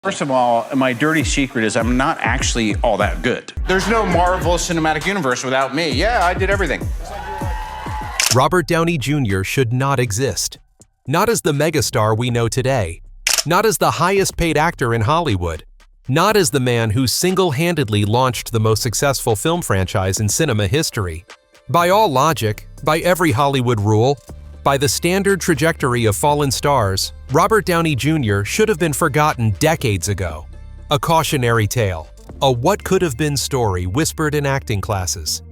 First of all, my dirty secret is I'm not actually all that good. There's no Marvel Cinematic Universe without me. Yeah, I did everything. Robert Downey Jr. should not exist. Not as the megastar we know today. Not as the highest-paid actor in Hollywood. Not as the man who single-handedly launched the most successful film franchise in cinema history. By all logic, by every Hollywood rule, by the standard trajectory of fallen stars, Robert Downey Jr. should have been forgotten decades ago. A cautionary tale, a what-could-have-been story whispered in acting classes.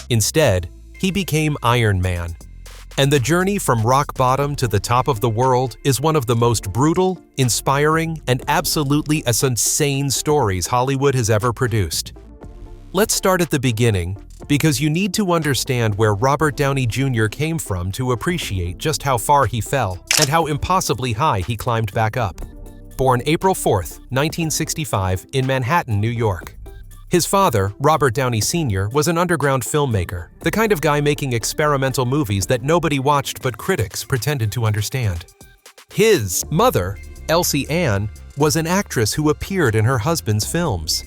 Instead, he became Iron Man. And the journey from rock bottom to the top of the world is one of the most brutal, inspiring, and absolutely insane stories Hollywood has ever produced. Let's start at the beginning, because you need to understand where Robert Downey Jr. came from to appreciate just how far he fell and how impossibly high he climbed back up. Born April 4, 1965, in Manhattan, New York. His father, Robert Downey Sr., was an underground filmmaker, the kind of guy making experimental movies that nobody watched but critics pretended to understand. His mother, Elsie Ann, was an actress who appeared in her husband's films.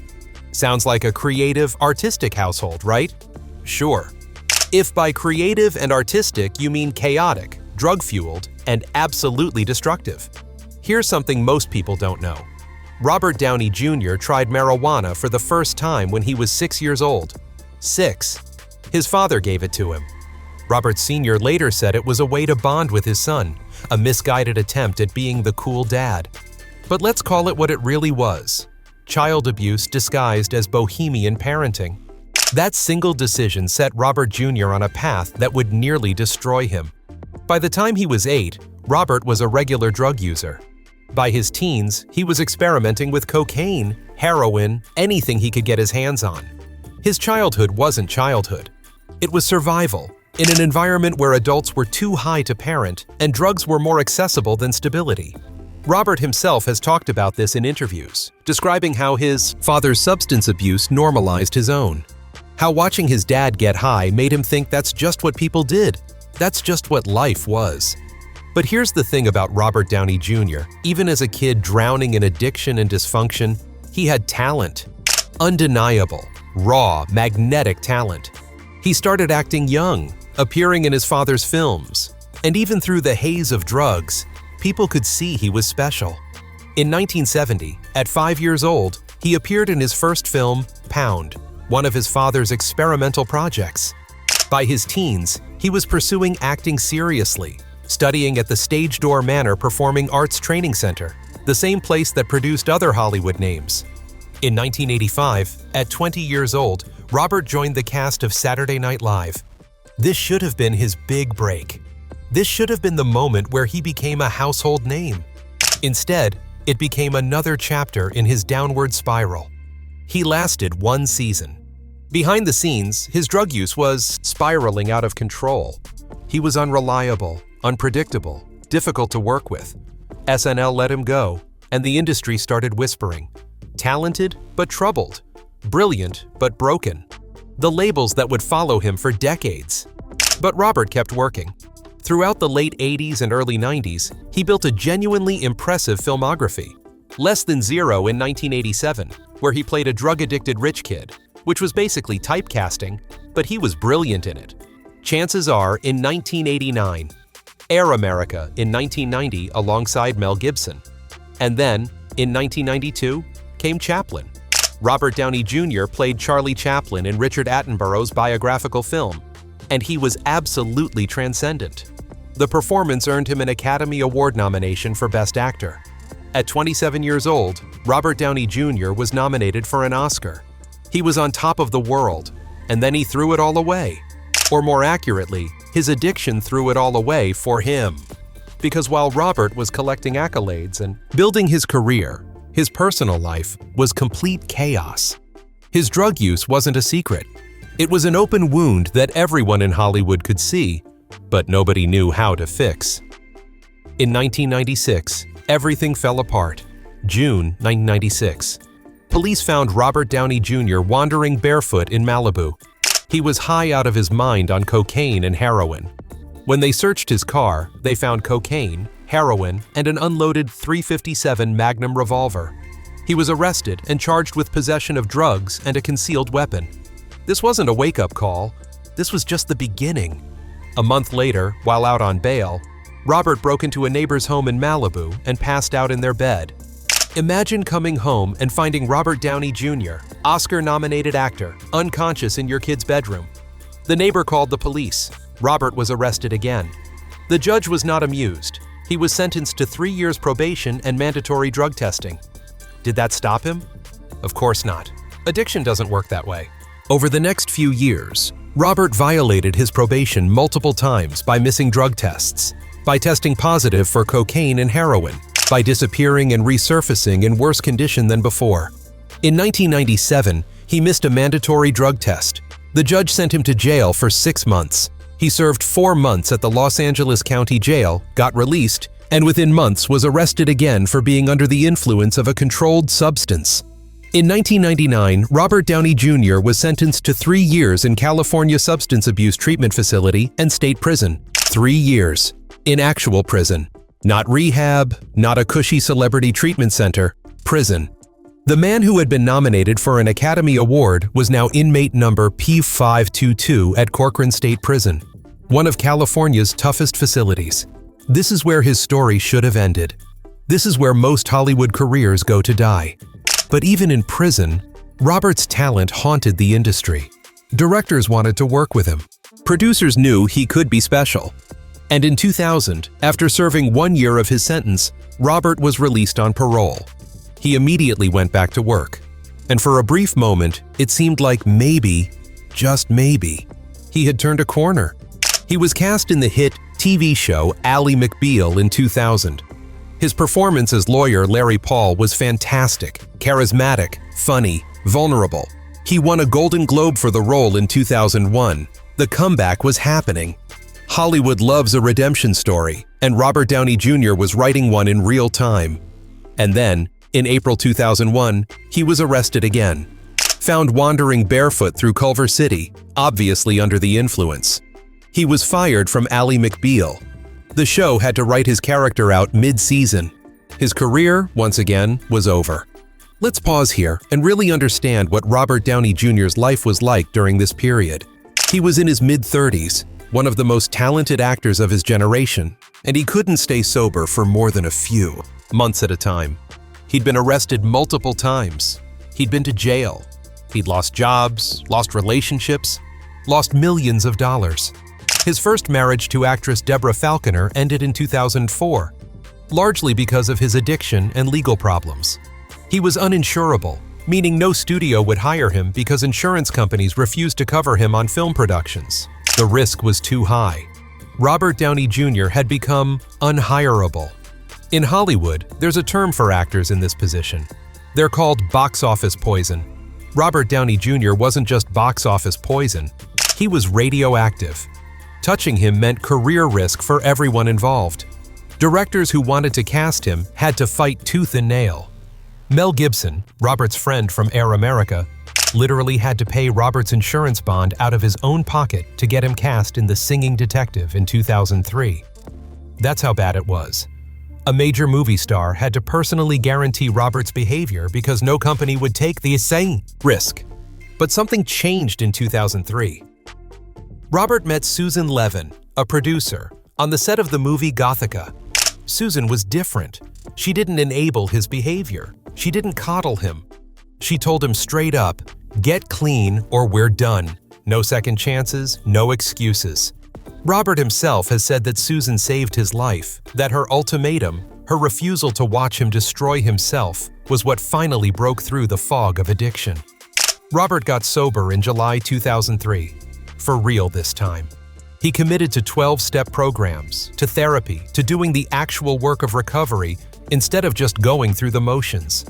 Sounds like a creative, artistic household, right? Sure. If by creative and artistic you mean chaotic, drug-fueled, and absolutely destructive. Here's something most people don't know. Robert Downey Jr. tried marijuana for the first time when he was 6 years old. 6. His father gave it to him. Robert Sr. later said it was a way to bond with his son, a misguided attempt at being the cool dad. But let's call it what it really was. Child abuse disguised as bohemian parenting. That single decision set Robert Jr. on a path that would nearly destroy him. By the time he was 8, Robert was a regular drug user. By his teens, he was experimenting with cocaine, heroin, anything he could get his hands on. His childhood wasn't childhood. It was survival, in an environment where adults were too high to parent and drugs were more accessible than stability. Robert himself has talked about this in interviews, describing how his father's substance abuse normalized his own. How watching his dad get high made him think that's just what people did. That's just what life was. But here's the thing about Robert Downey Jr. Even as a kid drowning in addiction and dysfunction, he had talent. Undeniable, raw, magnetic talent. He started acting young, appearing in his father's films. And even through the haze of drugs, people could see he was special. In 1970, at 5 years old, he appeared in his first film, Pound, one of his father's experimental projects. By his teens, he was pursuing acting seriously, studying at the Stage Door Manor Performing Arts Training Center, the same place that produced other Hollywood names. In 1985, at 20 years old, Robert joined the cast of Saturday Night Live. This should have been his big break. This should have been the moment where he became a household name. Instead, it became another chapter in his downward spiral. He lasted 1 season. Behind the scenes, his drug use was spiraling out of control. He was unreliable, unpredictable, difficult to work with. SNL let him go, and the industry started whispering. Talented, but troubled. Brilliant, but broken. The labels that would follow him for decades. But Robert kept working. Throughout the late 80s and early 90s, he built a genuinely impressive filmography. Less Than Zero in 1987, where he played a drug-addicted rich kid, which was basically typecasting, but he was brilliant in it. Chances Are in 1989, Air America in 1990 alongside Mel Gibson. And then, in 1992, came Chaplin. Robert Downey Jr. played Charlie Chaplin in Richard Attenborough's biographical film, and he was absolutely transcendent. The performance earned him an Academy Award nomination for Best Actor. At 27 years old, Robert Downey Jr. was nominated for an Oscar. He was on top of the world, and then he threw it all away. Or more accurately, his addiction threw it all away for him. Because while Robert was collecting accolades and building his career, his personal life was complete chaos. His drug use wasn't a secret. It was an open wound that everyone in Hollywood could see, but nobody knew how to fix. In 1996, everything fell apart. June 1996. Police found Robert Downey Jr. wandering barefoot in Malibu. He was high out of his mind on cocaine and heroin. When they searched his car, they found cocaine, heroin, and an unloaded .357 Magnum revolver. He was arrested and charged with possession of drugs and a concealed weapon. This wasn't a wake-up call. This was just the beginning. A month later, while out on bail, Robert broke into a neighbor's home in Malibu and passed out in their bed. Imagine coming home and finding Robert Downey Jr., Oscar-nominated actor, unconscious in your kid's bedroom. The neighbor called the police. Robert was arrested again. The judge was not amused. He was sentenced to 3 years probation and mandatory drug testing. Did that stop him? Of course not. Addiction doesn't work that way. Over the next few years, Robert violated his probation multiple times by missing drug tests, by testing positive for cocaine and heroin, by disappearing and resurfacing in worse condition than before. In 1997, he missed a mandatory drug test. The judge sent him to jail for 6 months. He served 4 months at the Los Angeles County Jail, got released, and within months was arrested again for being under the influence of a controlled substance. In 1999, Robert Downey Jr. was sentenced to 3 years in California Substance Abuse Treatment Facility and state prison. 3 years. In actual prison. Not rehab, not a cushy celebrity treatment center. Prison. The man who had been nominated for an Academy Award was now inmate number P522 at Corcoran State Prison, one of California's toughest facilities. This is where his story should have ended. This is where most Hollywood careers go to die. But even in prison, Robert's talent haunted the industry. Directors wanted to work with him. Producers knew he could be special. And in 2000, after serving 1 year of his sentence, Robert was released on parole. He immediately went back to work. And for a brief moment, it seemed like maybe, just maybe, he had turned a corner. He was cast in the hit TV show Ally McBeal in 2000. His performance as lawyer Larry Paul was fantastic, charismatic, funny, vulnerable. He won a Golden Globe for the role in 2001. The comeback was happening. Hollywood loves a redemption story, and Robert Downey Jr. was writing one in real time. And then, in April 2001, he was arrested again. Found wandering barefoot through Culver City, obviously under the influence. He was fired from Ally McBeal. The show had to write his character out mid-season. His career, once again, was over. Let's pause here and really understand what Robert Downey Jr.'s life was like during this period. He was in his mid-30s, one of the most talented actors of his generation, and he couldn't stay sober for more than a few months at a time. He'd been arrested multiple times. He'd been to jail. He'd lost jobs, lost relationships, lost millions of dollars. His first marriage to actress Deborah Falconer ended in 2004, largely because of his addiction and legal problems. He was uninsurable, meaning no studio would hire him because insurance companies refused to cover him on film productions. The risk was too high. Robert Downey Jr. had become unhireable. In Hollywood, there's a term for actors in this position. They're called box office poison. Robert Downey Jr. wasn't just box office poison, he was radioactive. Touching him meant career risk for everyone involved. Directors who wanted to cast him had to fight tooth and nail. Mel Gibson, Robert's friend from Air America, literally had to pay Robert's insurance bond out of his own pocket to get him cast in The Singing Detective in 2003. That's how bad it was. A major movie star had to personally guarantee Robert's behavior because no company would take the same risk. But something changed in 2003. Robert met Susan Levin, a producer, on the set of the movie Gothica. Susan was different. She didn't enable his behavior. She didn't coddle him. She told him straight up, "Get clean or we're done. No second chances, no excuses." Robert himself has said that Susan saved his life, that her ultimatum, her refusal to watch him destroy himself, was what finally broke through the fog of addiction. Robert got sober in July 2003. For real this time. He committed to 12-step programs, to therapy, to doing the actual work of recovery instead of just going through the motions.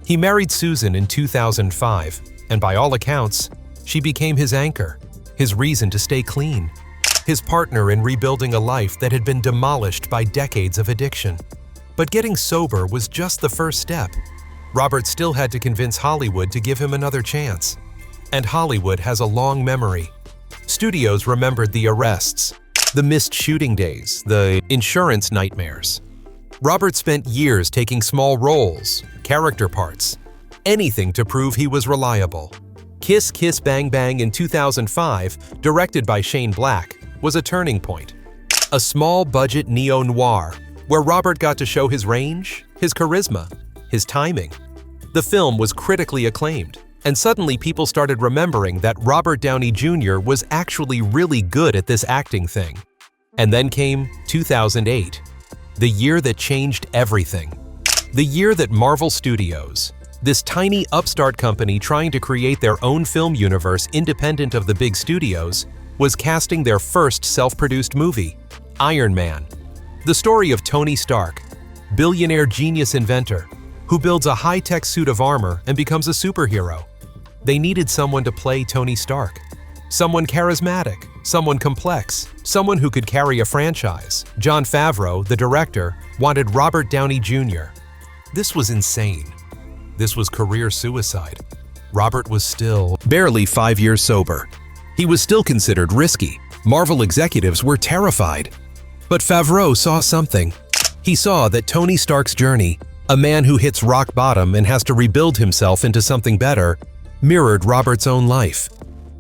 He married Susan in 2005, and by all accounts, she became his anchor, his reason to stay clean, his partner in rebuilding a life that had been demolished by decades of addiction. But getting sober was just the first step. Robert still had to convince Hollywood to give him another chance. And Hollywood has a long memory. Studios remembered the arrests, the missed shooting days, the insurance nightmares. Robert spent years taking small roles, character parts, anything to prove he was reliable. Kiss Kiss Bang Bang in 2005, directed by Shane Black, was a turning point. A small-budget neo-noir, where Robert got to show his range, his charisma, his timing. The film was critically acclaimed, and suddenly people started remembering that Robert Downey Jr. was actually really good at this acting thing. And then came 2008, the year that changed everything. The year that Marvel Studios, this tiny upstart company trying to create their own film universe independent of the big studios, was casting their first self-produced movie, Iron Man. The story of Tony Stark, billionaire genius inventor, who builds a high-tech suit of armor and becomes a superhero. They needed someone to play Tony Stark. Someone charismatic, someone complex, someone who could carry a franchise. Jon Favreau, the director, wanted Robert Downey Jr. This was insane. This was career suicide. Robert was still barely 5 years sober. He was still considered risky. Marvel executives were terrified. But Favreau saw something. He saw that Tony Stark's journey, a man who hits rock bottom and has to rebuild himself into something better, mirrored Robert's own life.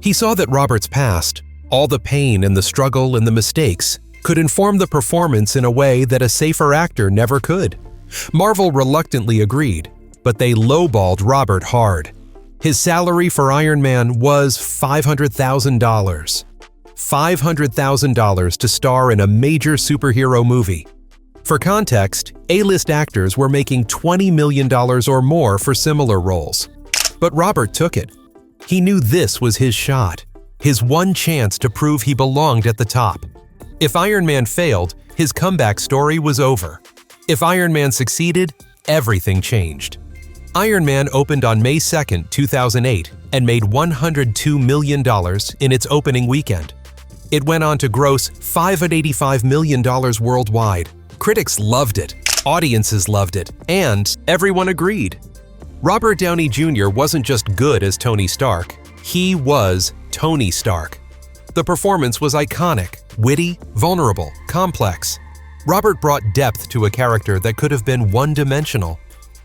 He saw that Robert's past, all the pain and the struggle and the mistakes, could inform the performance in a way that a safer actor never could. Marvel reluctantly agreed, but they lowballed Robert hard. His salary for Iron Man was $500,000. $500,000 to star in a major superhero movie. For context, A-list actors were making $20 million or more for similar roles. But Robert took it. He knew this was his shot, his one chance to prove he belonged at the top. If Iron Man failed, his comeback story was over. If Iron Man succeeded, everything changed. Iron Man opened on May 2, 2008, and made $102 million in its opening weekend. It went on to gross $585 million worldwide. Critics loved it, audiences loved it, and everyone agreed. Robert Downey Jr. wasn't just good as Tony Stark, he was Tony Stark. The performance was iconic, witty, vulnerable, complex. Robert brought depth to a character that could have been one-dimensional.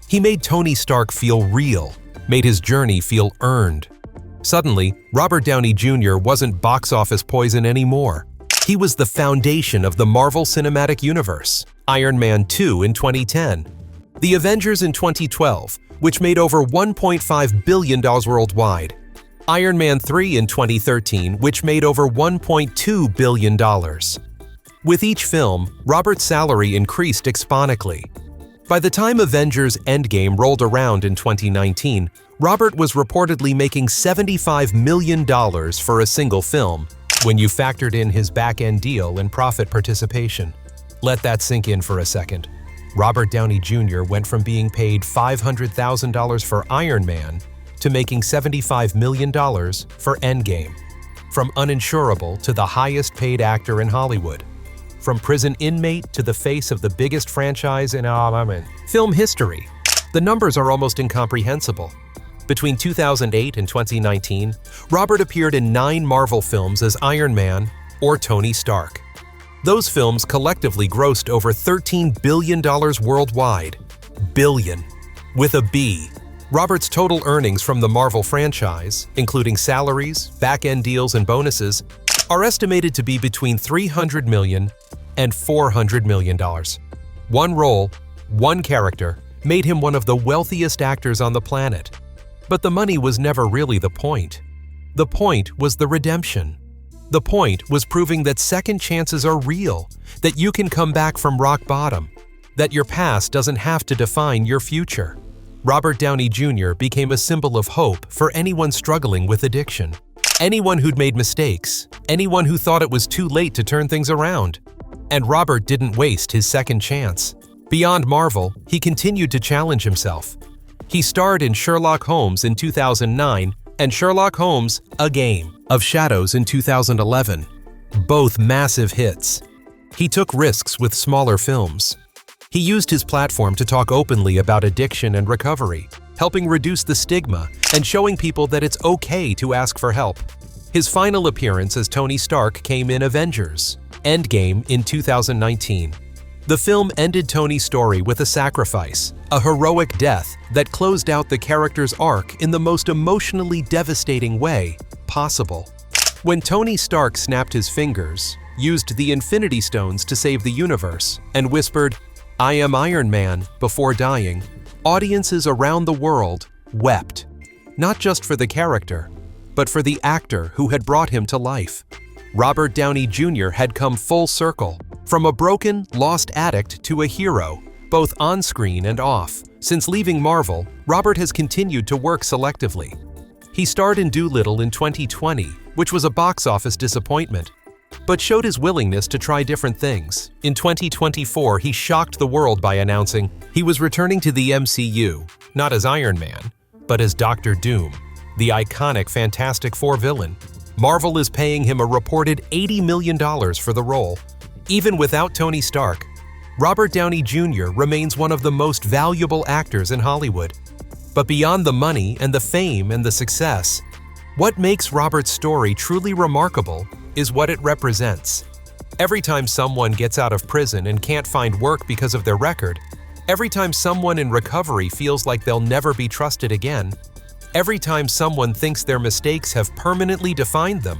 He made Tony Stark feel real, made his journey feel earned. Suddenly, Robert Downey Jr. wasn't box office poison anymore. He was the foundation of the Marvel Cinematic Universe, Iron Man 2 in 2010, The Avengers in 2012, which made over $1.5 billion worldwide, Iron Man 3 in 2013, which made over $1.2 billion. With each film, Robert's salary increased exponentially. By the time Avengers Endgame rolled around in 2019, Robert was reportedly making $75 million for a single film, when you factored in his back-end deal and profit participation. Let that sink in for a second. Robert Downey Jr. went from being paid $500,000 for Iron Man to making $75 million for Endgame. From uninsurable to the highest-paid actor in Hollywood. From prison inmate to the face of the biggest franchise in film history. The numbers are almost incomprehensible. Between 2008 and 2019, Robert appeared in 9 Marvel films as Iron Man or Tony Stark. Those films collectively grossed over $13 billion worldwide. Billion. With a B. Robert's total earnings from the Marvel franchise, including salaries, back-end deals, and bonuses, are estimated to be between $300 million and $400 million. One role, one character, made him one of the wealthiest actors on the planet. But the money was never really the point. The point was the redemption. The point was proving that second chances are real, that you can come back from rock bottom, that your past doesn't have to define your future. Robert Downey Jr. became a symbol of hope for anyone struggling with addiction. Anyone who'd made mistakes, anyone who thought it was too late to turn things around. And Robert didn't waste his second chance. Beyond Marvel, he continued to challenge himself. He starred in Sherlock Holmes in 2009 and Sherlock Holmes: A Game of Shadows in 2011, both massive hits. He took risks with smaller films. He used his platform to talk openly about addiction and recovery, helping reduce the stigma and showing people that it's okay to ask for help. His final appearance as Tony Stark came in Avengers: Endgame in 2019. The film ended Tony's story with a sacrifice, a heroic death that closed out the character's arc in the most emotionally devastating way possible. When Tony Stark snapped his fingers, used the Infinity Stones to save the universe, and whispered, "I am Iron Man," before dying, audiences around the world wept. Not just for the character, but for the actor who had brought him to life. Robert Downey Jr. had come full circle, from a broken, lost addict to a hero, both on-screen and off. Since leaving Marvel, Robert has continued to work selectively. He starred in Dolittle in 2020, which was a box office disappointment, but showed his willingness to try different things. In 2024, he shocked the world by announcing he was returning to the MCU, not as Iron Man, but as Doctor Doom, the iconic Fantastic Four villain. Marvel is paying him a reported $80 million for the role. Even without Tony Stark, Robert Downey Jr. remains one of the most valuable actors in Hollywood. But beyond the money and the fame and the success, what makes Robert's story truly remarkable is what it represents. Every time someone gets out of prison and can't find work because of their record, every time someone in recovery feels like they'll never be trusted again, every time someone thinks their mistakes have permanently defined them,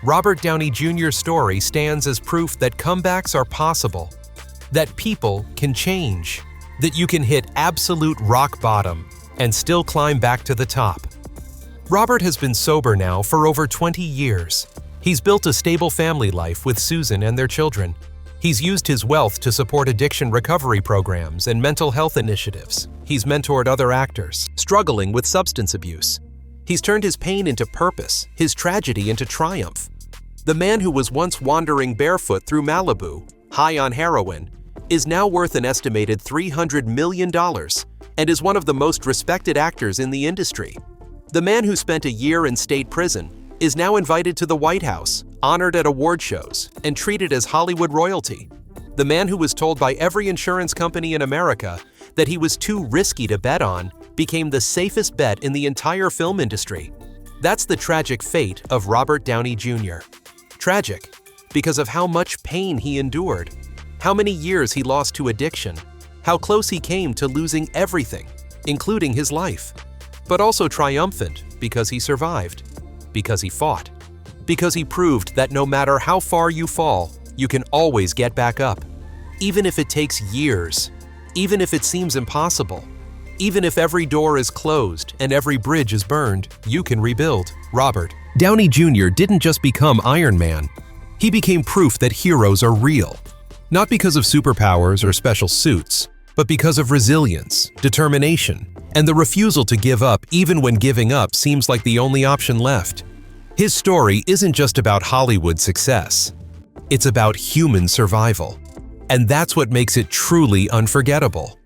Robert Downey Jr.'s story stands as proof that comebacks are possible, that people can change, that you can hit absolute rock bottom and still climb back to the top. Robert has been sober now for over 20 years. He's built a stable family life with Susan and their children. He's used his wealth to support addiction recovery programs and mental health initiatives. He's mentored other actors struggling with substance abuse. He's turned his pain into purpose, his tragedy into triumph. The man who was once wandering barefoot through Malibu, high on heroin, is now worth an estimated $300 million and is one of the most respected actors in the industry. The man who spent a year in state prison is now invited to the White House, honored at award shows, and treated as Hollywood royalty. The man who was told by every insurance company in America that he was too risky to bet on became the safest bet in the entire film industry. That's the tragic fate of Robert Downey Jr. Tragic because of how much pain he endured, how many years he lost to addiction, how close he came to losing everything, including his life. But also triumphant because he survived, because he fought, because he proved that no matter how far you fall, you can always get back up. Even if it takes years, even if it seems impossible, even if every door is closed and every bridge is burned, you can rebuild. Robert Downey Jr. didn't just become Iron Man. He became proof that heroes are real. Not because of superpowers or special suits, but because of resilience, determination, and the refusal to give up even when giving up seems like the only option left. His story isn't just about Hollywood success. It's about human survival. And that's what makes it truly unforgettable.